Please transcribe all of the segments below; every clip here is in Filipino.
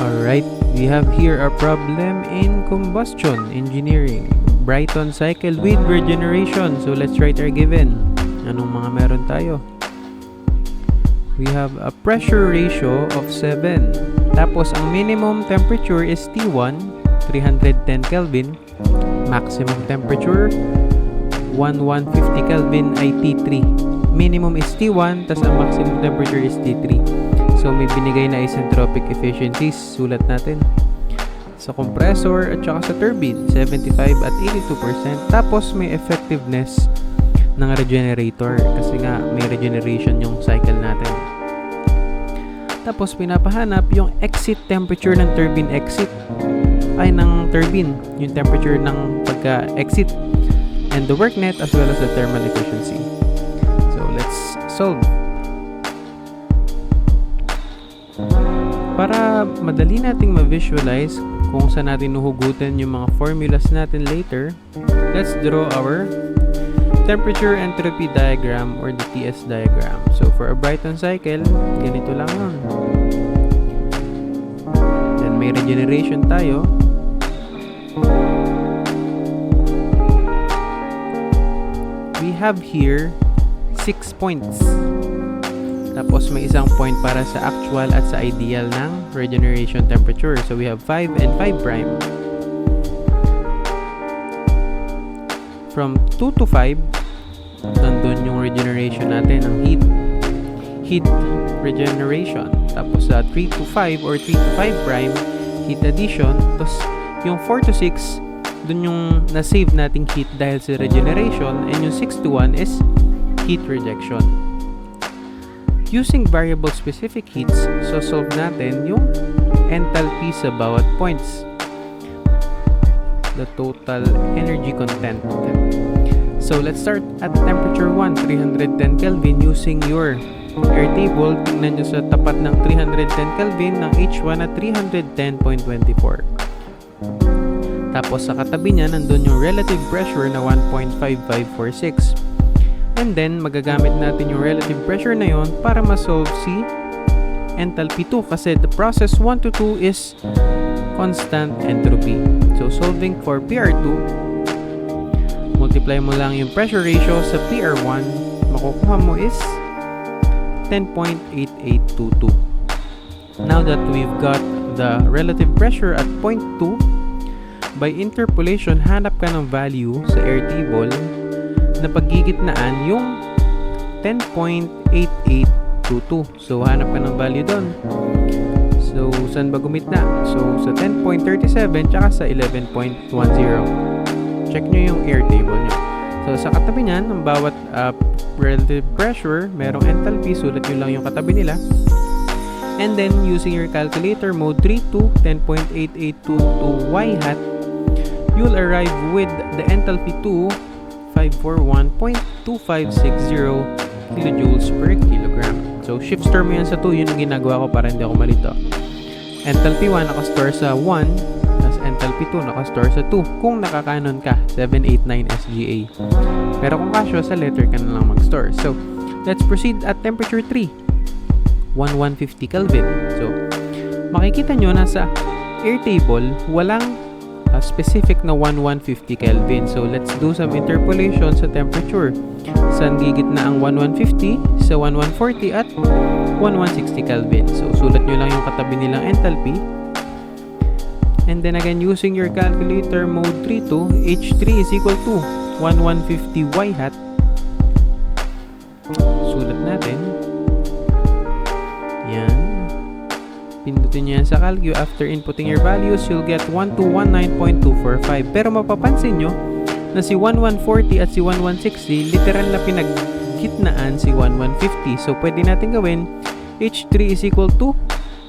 Alright, we have here a problem in combustion engineering. Brayton cycle with regeneration. So let's write our given. Anong mga meron tayo? We have a pressure ratio of 7. Tapos ang minimum temperature is T1, 310 Kelvin. Maximum temperature 1150 Kelvin ay T3. Minimum is T1, tas ang maximum temperature is T3. So may binigay na isentropic efficiencies. Sulat natin. Sa compressor at saka sa turbine, 75 at 82%. Tapos may effectiveness ng regenerator kasi nga may regeneration yung cycle natin. Tapos pinapahanap yung exit temperature ng turbine ng turbine, yung temperature ng pagka-exit, and the work net as well as the thermal efficiency. So let's solve. Para madali nating ma-visualize kung saan natin nuhugutin yung mga formulas natin later, let's draw our temperature entropy diagram or the TS diagram. So for a Brayton cycle, ganito lang yun. Then may regeneration tayo. We have here 6 points. Tapos may isang point para sa actual at sa ideal ng regeneration temperature. So we have 5 and 5 prime. From 2 to 5, nandun yung regeneration natin ng heat regeneration. Tapos sa 3 to 5 or 3 to 5 prime, heat addition. Tapos yung 4 to 6, dun yung na-save nating heat dahil sa regeneration. And yung 6 to 1 is heat rejection. Using variable specific heats, so solve natin yung enthalpy sa bawat points. The total energy content. So let's start at temperature 1, 310 Kelvin using your air table. Tingnan nyo sa tapat ng 310 Kelvin ng H1 at 310.24. Tapos sa katabi niya, nandun yung relative pressure na 1.5546. And then, magagamit natin yung relative pressure na yon para ma-solve si enthalpy 2 kasi the process 1 to 2 is constant entropy. So, solving for PR2, multiply mo lang yung pressure ratio sa PR1, makukuha mo is 10.8822. Now that we've got the relative pressure at point 2, by interpolation, hanap ka ng value sa air table na paggigitnaan yung 10.8822. So, hanap ka ng value doon. So, saan ba gumitna? So, sa 10.37 tsaka sa 11.10. Check nyo yung air table nyo. So, sa katabi niyan, ng bawat relative pressure, merong enthalpy. Sulat nyo lang yung katabi nila. And then, using your calculator, mode 3 to 10.8822 y hat, you'll arrive with the enthalpy 2 541.2560 kilojoules per kilogram. So, shift store mo yan sa 2. Yun ang ginagawa ko para hindi ako malito. Enthalpy 1 nakastore sa 1, tapos enthalpy 2 nakastore sa 2. Kung nakakanon ka, 789 SGA. Pero kung kasyo, sa letter ka na lang mag-store. So, let's proceed at temperature 3, 1150 Kelvin. So, makikita nyo na sa air table, walang specific na 1150 Kelvin. So, let's do some interpolation sa temperature. Saan gigitna ang 1150? Sa 1140 at 1160 Kelvin. So, sulat nyo lang yung katabi nilang enthalpy. And then again, using your calculator, mode 3 to H3 is equal to 1150 y hat. Sulat natin. Yan. Pindutin nyo yan sa calcu. After inputting your values, you'll get 1219.245. Pero mapapansin nyo na si 1140 at si 1160, literal na pinaggitnaan si 1150. So, pwede natin gawin H3 is equal to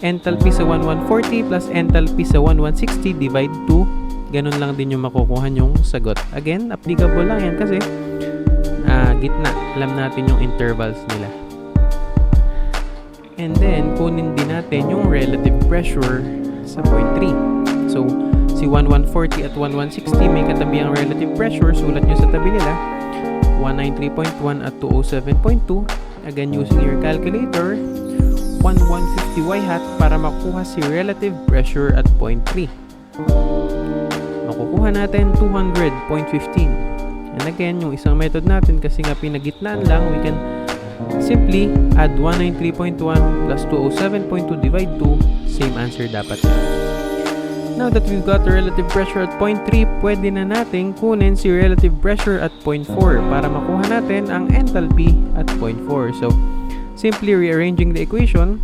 enthalpy sa 1140 plus enthalpy sa 1160 divide 2. Ganun lang din yung makukuha yung sagot. Again, applicable lang yan kasi gitna. Alam natin yung intervals nila. And then, kunin din natin yung relative pressure sa point 3. So, si 1140 at 1160 may katabi ang relative pressure. Sulat nyo sa tabi nila. 193.1 at 207.2. Again, using your calculator, 150 y hat para makuha si relative pressure at point 3. Makukuha natin 200.15. And again, yung isang method natin kasi nga pinagitnaan lang, we can simply add 193.1 plus 207.2 divide 2, same answer dapat. Now that we've got the relative pressure at point 3, pwede na natin kunin si relative pressure at point 4 para makuha natin ang enthalpy at point 4. So, simply rearranging the equation,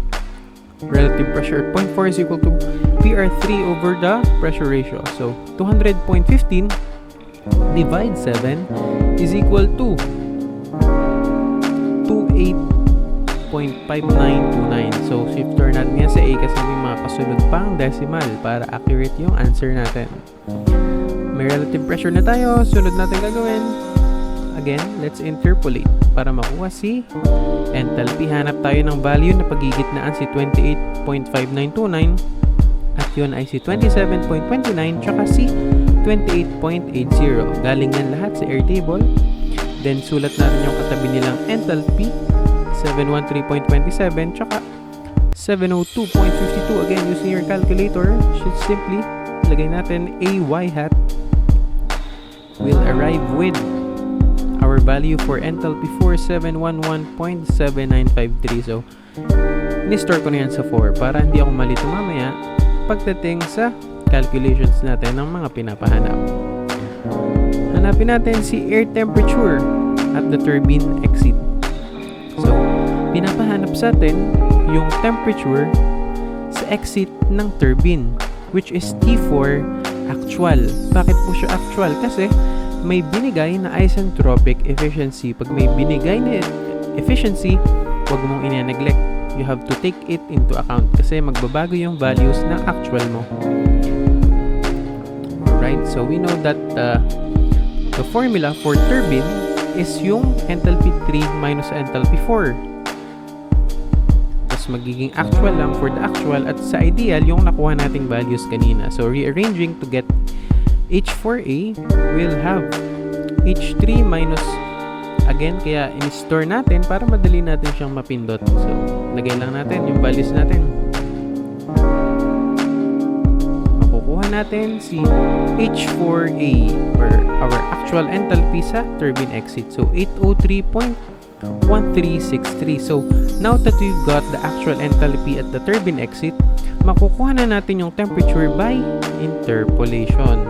relative pressure at point 4 is equal to PR3 over the pressure ratio. So, 200.15 divide 7 is equal to 28.5929. So, shifter natin yan sa A kasi may mga kasunod pang decimal para accurate yung answer natin. May relative pressure na tayo. Sunod natin gagawin. Again, let's interpolate para makuha si enthalpy. Hanap tayo ng value na pagigitnaan si 28.5929 at yun ay si 27.29 tsaka si 28.80. Galing yan lahat sa Airtable. Then, sulat natin yung katabi nilang enthalpy. 713.27 tsaka 702.52. Again, using your calculator, should simply lagay natin a y hat. We'll arrive with our value for enthalpy 4711.7953. So, ni-store ko na yan sa 4 para hindi ako malito mamaya pagdating sa calculations natin ng mga pinapahanap. Hanapin natin si air temperature at the turbine exit. So, pinapahanap sa atin yung temperature sa exit ng turbine, which is T4 actual. Bakit po siya actual? Kasi may binigay na isentropic efficiency. Pag may binigay na efficiency, huwag mong ina-neglect. You have to take it into account kasi magbabago yung values ng actual mo. Alright, so we know that the formula for turbine is yung enthalpy 3 minus enthalpy 4. Tapos magiging actual lang for the actual at sa ideal yung nakuha nating values kanina. So rearranging to get H4A, we'll have H3 minus, again, kaya in-store natin para madali natin siyang mapindot. So lagay lang natin yung values natin. Makukuha natin si H4A or our actual enthalpy sa turbine exit. So 803.1363. So now that we've got the actual enthalpy at the turbine exit, makukuha na natin yung temperature by interpolation.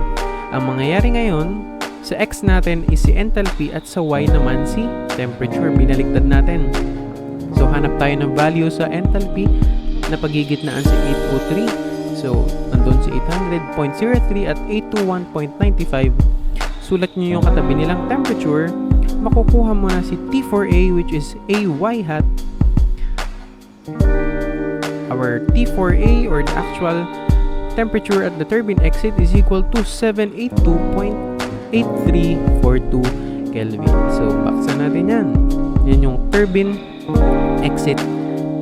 Ang mangyayari ngayon, sa X natin is si enthalpy at sa Y naman si temperature. Binaliktad natin. So hanap tayo ng value sa enthalpy na pagigitnaan si 803. So nandun si 800.03 at 821.95. Sulat nyo yung katabi nilang temperature. Makukuha mo na si T4A, which is a y hat. Our T4A or the actual temperature at the turbine exit is equal to 782.8342 Kelvin. So baksan natin yan. Yan yung turbine exit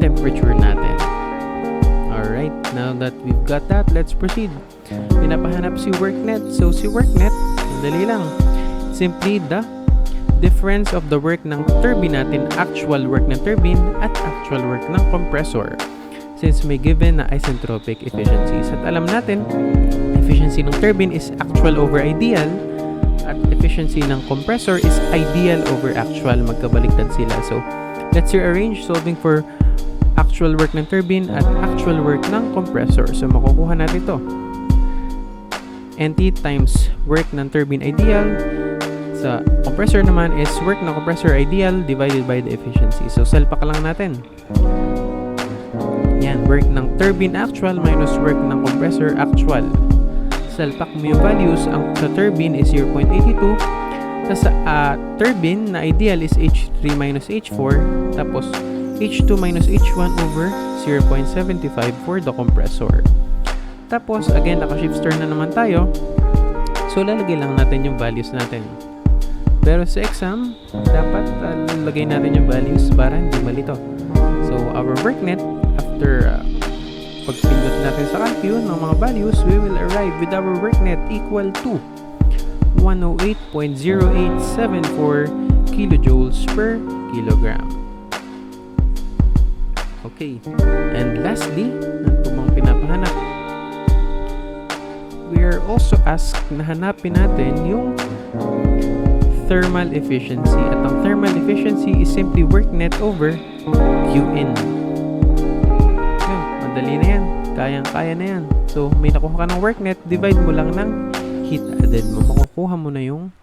temperature natin. Alright, now that we've got that, let's proceed. Pinapahanap si worknet. So si worknet, dali lang. Simply the difference of the work ng turbine natin, actual work ng turbine at actual work ng compressor. Since may given na isentropic efficiencies. At alam natin, efficiency ng turbine is actual over ideal at efficiency ng compressor is ideal over actual. Magkabaliktad sila. So, let's rearrange solving for actual work ng turbine at actual work ng compressor. So, makukuha natin ito. NT times work ng turbine ideal sa compressor naman is work ng compressor ideal divided by the efficiency. So, salpak lang natin. Yan, work ng turbine actual minus work ng compressor actual. Salpak mo yung values. Ang sa turbine is 0.82. Sa turbine na ideal is H3 minus H4. Tapos, H2 minus H1 over 0.75 for the compressor. Tapos, again, naka-shifter na naman tayo. So, lalagay lang natin yung values natin. Pero sa exam, dapat lalagay natin yung values para hindi malito. So, our worknet, after pagpindot natin sa calcu ng mga values, we will arrive with our worknet equal to 108.0874 kilojoules per kilogram. Okay. And lastly, ano po bang pinapahanap? We are also asked na hanapin natin yung thermal efficiency. At ang thermal efficiency is simply work net over Qin. Yun, madali na yan. Kayang-kaya na yan. So, may nakuha ka ng work net, divide mo lang ng heat added mo. Makukuha mo na yung